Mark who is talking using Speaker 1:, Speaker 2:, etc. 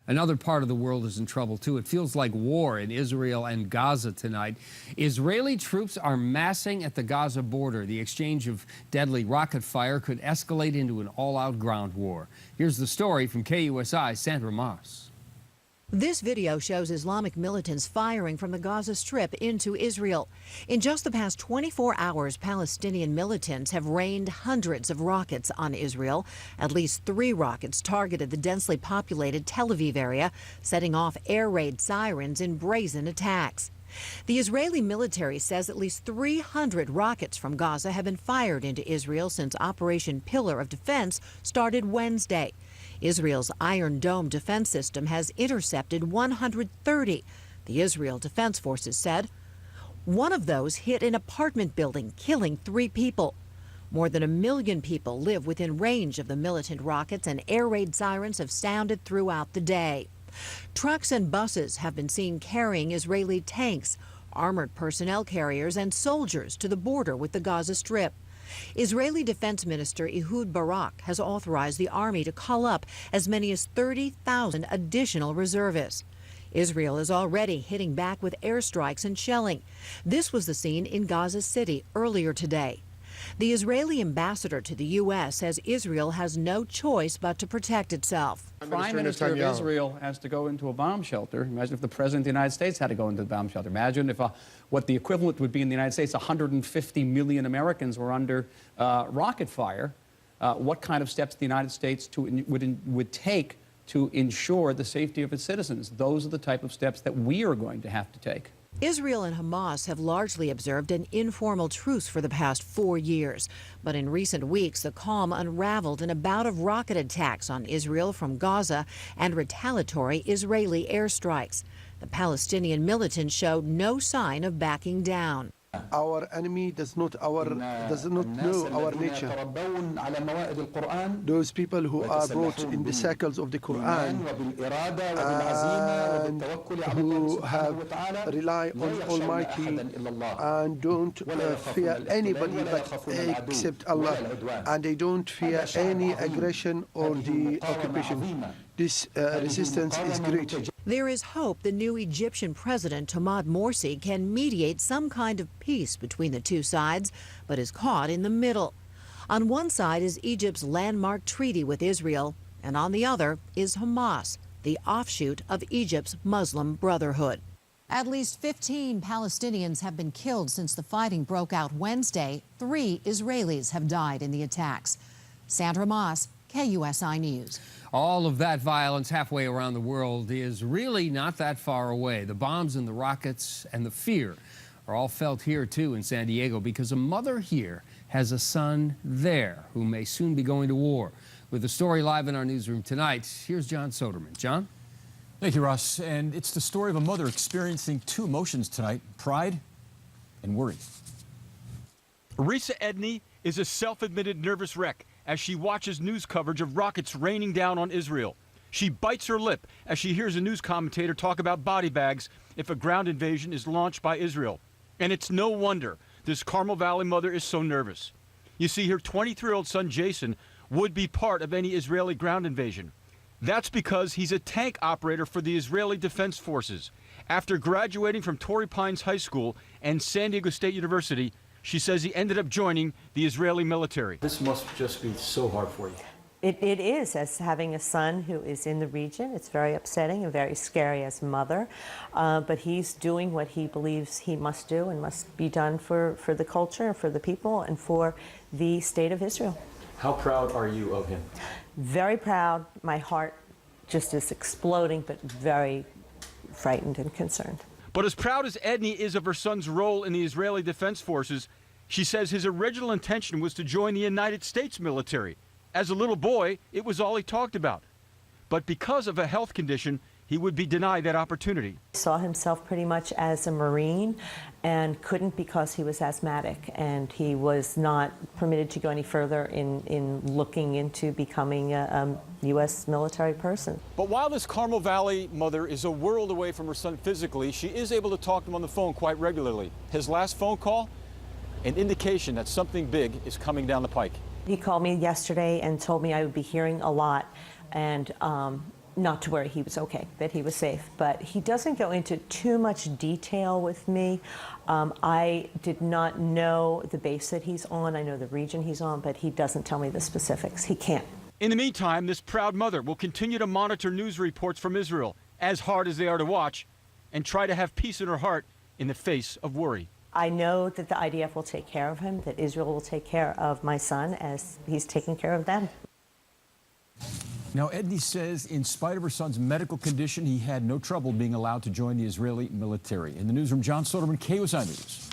Speaker 1: Another part of the world is in trouble, too. It feels like war in Israel and Gaza tonight. Israeli troops are massing at the Gaza border. The exchange of deadly rocket fire could escalate into an all-out ground war. Here's the story from KUSI's Sandra Moss.
Speaker 2: This video shows Islamic militants firing from the Gaza Strip into Israel. In just the past 24 hours, Palestinian militants have rained hundreds of rockets on Israel. At least 3 rockets targeted the densely populated Tel Aviv area, setting off air raid sirens in brazen attacks. The Israeli military says at least 300 rockets from Gaza have been fired into Israel since Operation Pillar of Defense started Wednesday. Israel's Iron Dome defense system has intercepted 130, the Israel Defense Forces said. One of those hit an apartment building, killing 3 people. More than 1 million people live within range of the militant rockets, and air raid sirens have sounded throughout the day. Trucks and buses have been seen carrying Israeli tanks, armored personnel carriers, and soldiers to the border with the Gaza Strip. Israeli Defense Minister Ehud Barak has authorized the army to call up as many as 30,000 additional reservists. Israel is already hitting back with airstrikes and shelling. This was the scene in Gaza City earlier today. The Israeli ambassador to the U.S. says Israel has no choice but to protect itself.
Speaker 3: Prime Minister of Israel has to go into a bomb shelter. Imagine if the President of the United States had to go into the bomb shelter. Imagine if what the equivalent would be in the United States, 150 million Americans were under rocket fire. What kind of steps the United States would take to ensure the safety of its citizens? Those are the type of steps that we are going to have to take.
Speaker 2: Israel and Hamas have largely observed an informal truce for the past 4 years. But in recent weeks, the calm unraveled in a bout of rocket attacks on Israel from Gaza and retaliatory Israeli airstrikes. The Palestinian militants showed no sign of backing down.
Speaker 4: Our enemy does not know our nature. Those people who are brought in the circles of the Quran and who have rely on Almighty and don't fear anybody but except Allah, and they don't fear any aggression or the occupation. This resistance is great.
Speaker 2: There is hope the new Egyptian president, Ahmed Morsi, can mediate some kind of peace between the two sides, but is caught in the middle. On one side is Egypt's landmark treaty with Israel, and on the other is Hamas, the offshoot of Egypt's Muslim Brotherhood. At least 15 Palestinians have been killed since the fighting broke out Wednesday. 3 Israelis have died in the attacks. Sandra Moss, KUSI News.
Speaker 1: All of that violence halfway around the world is really not that far away. The bombs and the rockets and the fear are all felt here, too, in San Diego, because a mother here has a son there who may soon be going to war. With the story live in our newsroom tonight, here's John Soderman. John?
Speaker 5: Thank you, Russ. And it's the story of a mother experiencing 2 emotions tonight, pride and worry.
Speaker 6: Rise Edney is a self-admitted nervous wreck as she watches news coverage of rockets raining down on Israel. She bites her lip as she hears a news commentator talk about body bags if a ground invasion is launched by Israel. And it's no wonder this Carmel Valley mother is so nervous. You see, her 23-year-old son Jason would be part of any Israeli ground invasion. That's because he's a tank operator for the Israeli Defense Forces. After graduating from Torrey Pines High School and San Diego State University, she says he ended up joining the Israeli military.
Speaker 5: This must just be so hard for you.
Speaker 7: It is, as having a son who is in the region. It's very upsetting and very scary as a mother. But he's doing what he believes he must do and must be done for the culture, for the people, and for the state of Israel.
Speaker 5: How proud are you of him?
Speaker 7: Very proud. My heart just is exploding, but very frightened and concerned.
Speaker 6: But as proud as Edney is of her son's role in the Israeli Defense Forces, she says his original intention was to join the United States military. As a little boy, it was all he talked about. But because of a health condition, he would be denied that opportunity.
Speaker 7: He saw himself pretty much as a Marine and couldn't because he was asthmatic, and he was not permitted to go any further in looking into becoming a U.S. military person.
Speaker 6: But while this Carmel Valley mother is a world away from her son physically, she is able to talk to him on the phone quite regularly. His last phone call, an indication that something big is coming down the pike.
Speaker 7: He called me yesterday and told me I would be hearing a lot, and not to worry, he was okay, that he was safe. But he doesn't go into too much detail with me. I did not know the base that he's on. I know the region he's on, but he doesn't tell me the specifics. He can't.
Speaker 6: In the meantime, this proud mother will continue to monitor news reports from Israel, as hard as they are to watch, and try to have peace in her heart in the face of worry.
Speaker 7: I know that the IDF will take care of him, that Israel will take care of my son as he's taking care of them.
Speaker 5: Now, Edney says in spite of her son's medical condition, he had no trouble being allowed to join the Israeli military. In the newsroom, John Soderman, KUSI News.